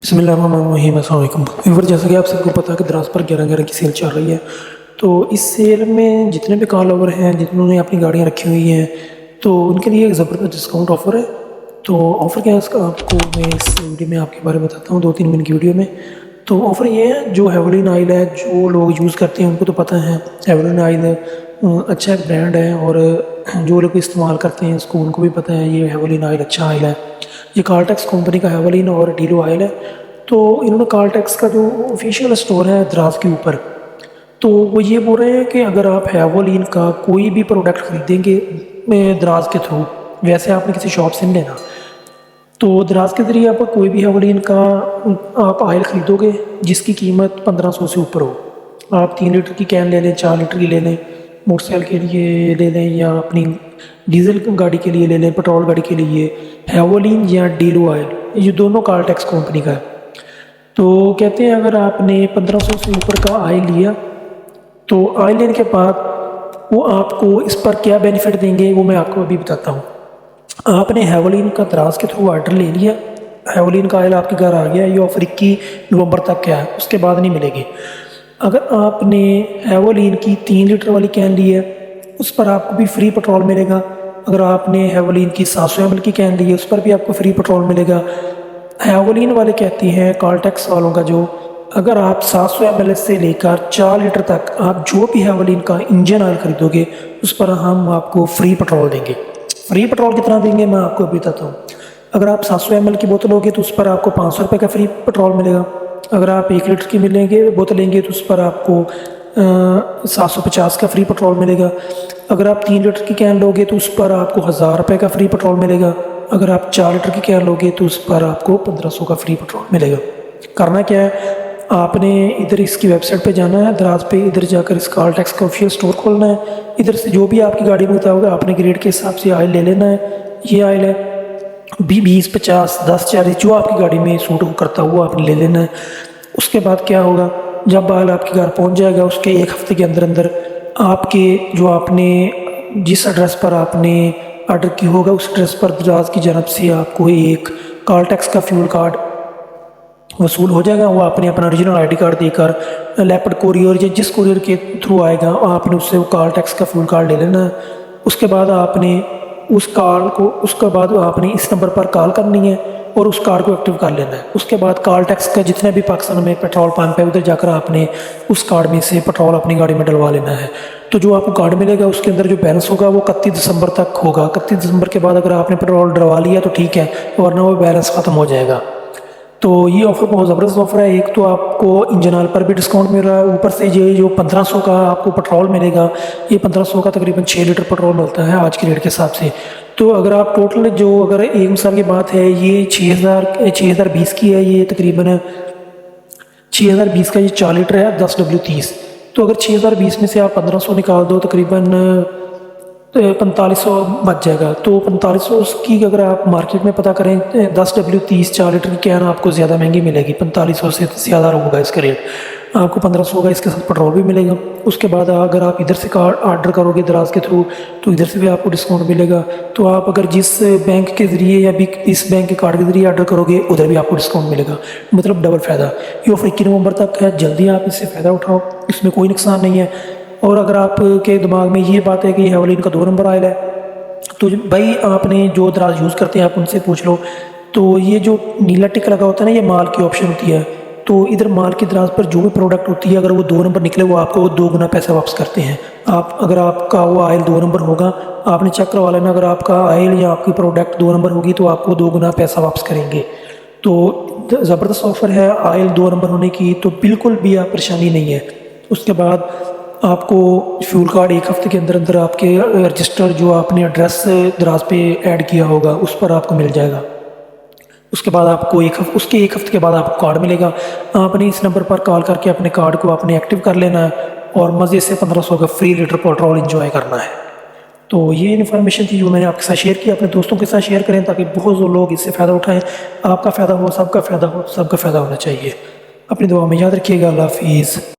بسم اللہ الرحمن الرحیم۔ السلام علیکم ویور، جیسا کہ آپ سب کو پتہ ہے کہ دراز پر 11/11 کی سیل چل رہی ہے، تو اس سیل میں جتنے بھی کار لور ہیں جنہوں نے اپنی گاڑیاں رکھی ہوئی ہیں تو ان کے لیے ایک زبردست ڈسکاؤنٹ آفر ہے۔ تو آفر کیا ہے اس کا آپ کو میں اس ویڈیو میں آپ کے بارے میں بتاتا ہوں 2-3 منٹ کی ویڈیو میں۔ تو آفر یہ ہے، جو ہیولین آئل ہے جو لوگ یوز کرتے ہیں ان کو تو پتہ ہے ہیولین آئل اچھا برانڈ ہے، اور جو لوگ استعمال کرتے ہیں اس کو ان کو بھی پتہ ہے یہ ہیولین آئل اچھا آئل ہے۔ یہ کارٹیکس کمپنی کا ہیولین اور ڈیلو آئل ہے۔ تو انہوں نے کارٹیکس کا جو آفیشیل اسٹور ہے دراز کے اوپر، تو وہ یہ بول رہے ہیں کہ اگر آپ ہیولین کا کوئی بھی پروڈکٹ خریدیں گے دراز کے تھرو، ویسے آپ نے کسی شاپ سے نہیں لینا، تو دراز کے ذریعے آپ کوئی بھی ہیولین کا آپ آئل خریدو گے جس کی قیمت 1500 سے اوپر ہو، آپ 3 لیٹر کی کین لے لیں، 4 لیٹر کی لے لیں، موٹر سائیکل کے لیے لے لیں یا اپنی ڈیزل گاڑی کے لیے لے لیں، پیٹرول گاڑی کے لیے، ہیولین یا ڈیلو آئل یہ دونوں کارٹیکس کمپنی کا ہے۔ تو کہتے ہیں اگر آپ نے 1500 سے اوپر کا آئل لیا تو آئل لینے کے بعد وہ آپ کو اس پر کیا بینیفٹ دیں گے وہ میں آپ کو ابھی بتاتا ہوں۔ آپ نے ہیولین کا دراز کے تھرو آرڈر لے لیا، ہیولین کا آئل آپ کے گھر آ گیا، یہ آفر 21 نومبر تک کیا ہے، اس کے بعد نہیں ملے گی۔ اگر آپ نے ہیولین کی 3 لیٹر والی کین لی ہے اس پر آپ کو بھی فری پیٹرول ملے گا۔ اگر آپ نے ہیولین کی 700 ml کی کین لی ہے اس پر بھی آپ کو فری پیٹرول ملے گا۔ ہیولین والے کہتے ہیں کارٹیکس والوں کا، جو اگر آپ 700 ml سے لے کر 4 لیٹر تک آپ جو بھی ہیولین کا انجن آئل خریدو گے اس پر ہم آپ کو فری پیٹرول دیں گے۔ فری پیٹرول کتنا دیں گے میں آپ کو ابھی بتاتا ہوں۔ اگر آپ 700 ml کی بوتل ہوگی تو اس پر آپ کو 500 روپے کا فری پیٹرول ملے گا۔ اگر آپ 1 لیٹر کی بوتل لیں گے تو اس پر آپ کو 750 کا فری پیٹرول ملے گا۔ اگر آپ 3 لیٹر کی کین لوگے تو اس پر آپ کو 1000 روپے کا فری پیٹرول ملے گا۔ اگر آپ 4 لیٹر کی کین لوگے تو اس پر آپ کو 1500 کا فری پیٹرول ملے گا۔ کرنا کیا ہے، آپ نے ادھر اس کی ویب سائٹ پہ جانا ہے دراز پہ، ادھر جا کر اس کارٹیکس کا آفیشیل اسٹور کھولنا ہے، ادھر سے جو بھی آپ کی گاڑی میں ہوتا ہوگا آپ نے گریڈ کے حساب سے آئل لے لینا ہے۔ یہ آئل ہے 20, 50, 10, 40 جو آپ کی گاڑی میں سوٹ کرتا ہوا آپ نے لے لینا ہے۔ اس کے بعد کیا ہوگا، جب آئل آپ کے گھر پہنچ جائے گا اس کے 1 ہفتے کے اندر اندر آپ کے جو آپ نے جس ایڈریس پر آپ نے آرڈر کی ہوگا اس ایڈریس پر دراز کی جانب سے آپ کو ایک کارٹیکس کا فیول کارڈ وصول ہو جائے گا۔ وہ آپ نے اپنا اوریجنل آئی ڈی کارڈ دے کر لیپڈ کوریئر یا جس کوریئر کے تھرو آئے گا آپ نے اس سے وہ کارٹیکس کا فیول کارڈ لے لینا ہے۔ اس کے بعد آپ نے اس نمبر پر کال کرنی ہے اور اس کارڈ کو ایکٹیو کر لینا ہے۔ اس کے بعد کارٹیکس کا جتنے بھی پاکستان میں پیٹرول پمپ ہے ادھر جا کر آپ نے اس کارڈ میں سے پیٹرول اپنی گاڑی میں ڈلوا لینا ہے۔ تو جو آپ کو کارڈ ملے گا اس کے اندر جو بیلنس ہوگا وہ 31 دسمبر تک ہوگا۔ 31 دسمبر کے بعد اگر آپ نے پیٹرول ڈلوا لیا تو ٹھیک ہے، ورنہ وہ بیلنس ختم ہو جائے گا۔ تو یہ آفر بہت زبردست آفر ہے۔ ایک تو آپ کو انجن آئل پر بھی ڈسکاؤنٹ مل رہا ہے، اوپر سے یہ جو 1500 کا آپ کو پیٹرول ملے گا، یہ 1500 کا تقریباً 6 لیٹر پیٹرول ملتا ہے آج کے ریٹ کے حساب سے۔ تو اگر آپ ٹوٹل اگر ایک مثال کی بات ہے، یہ 6020 کی ہے، یہ تقریباً 6020 کا یہ 4 لیٹر ہے 10W30۔ تو اگر 6020 میں سے آپ 1500 نکال دو تقریباً 4500 بچ جائے گا۔ تو 4500 کی اگر آپ مارکیٹ میں پتہ کریں 10W30 4 لیٹر کی کین آپ کو زیادہ مہنگی ملے گی، 4500 سے زیادہ ہوگا اس کا ریٹ۔ آپ کو 1500 کا اس کے ساتھ پیٹرول بھی ملے گا۔ اس کے بعد اگر آپ ادھر سے آرڈر کرو گے دراز کے تھرو تو ادھر سے بھی آپ کو ڈسکاؤنٹ ملے گا۔ تو آپ اگر جس بینک کے ذریعے یا بھی اس بینک کے کارڈ کے ذریعے آرڈر کرو گے ادھر بھی آپ کو ڈسکاؤنٹ ملے گا، مطلب ڈبل فائدہ۔ یہ آفر 21 نومبر تک ہے، جلدی آپ اس سے فائدہ اٹھاؤ، اس میں کوئی نقصان نہیں ہے۔ اور اگر آپ کے دماغ میں یہ بات ہے کہ ہیولین کا 2 نمبر آئل ہے تو بھائی آپ نے جو دراز یوز کرتے ہیں آپ ان سے پوچھ لو۔ تو یہ جو نیلا ٹک لگا ہوتا ہے نا، یہ مال کی آپشن ہوتی ہے۔ تو ادھر مال کی دراز پر جو بھی پروڈکٹ ہوتی ہے اگر وہ 2 نمبر نکلے وہ آپ کو 2 گنا پیسہ واپس کرتے ہیں۔ اگر آپ کا وہ آئل 2 نمبر ہوگا آپ نے چیک کروا لینا، اگر آپ کا آئل یا آپ کی پروڈکٹ 2 نمبر ہوگی تو آپ کو 2 گنا پیسہ واپس کریں گے۔ تو زبردست آفر ہے آئل 2 نمبر ہونے کی، تو بالکل بھی آپ پریشانی نہیں ہے۔ اس کے بعد آپ کو فیول کارڈ 1 ہفتے کے اندر اندر آپ کے رجسٹر جو آپ نے ایڈریس دراز پہ ایڈ کیا ہوگا اس پر آپ کو مل جائے گا۔ اس کے بعد آپ کو 1 ہفتے کے بعد آپ کو کارڈ ملے گا۔ آپ نے اس نمبر پر کال کر کے اپنے کارڈ کو آپ نے ایکٹیو کر لینا ہے اور مزے سے 1500 کا فری لیٹر پیٹرول انجوائے کرنا ہے۔ تو یہ انفارمیشن تھی جو میں نے آپ کے ساتھ شیئر کی۔ اپنے دوستوں کے ساتھ شیئر کریں تاکہ بہت سے لوگ اس سے فائدہ اٹھائیں۔ آپ کا فائدہ ہو، سب کا فائدہ ہو، سب کا فائدہ ہونا چاہیے۔ اپنی دعا میں یاد رکھیے گا۔ اللہ حافظ۔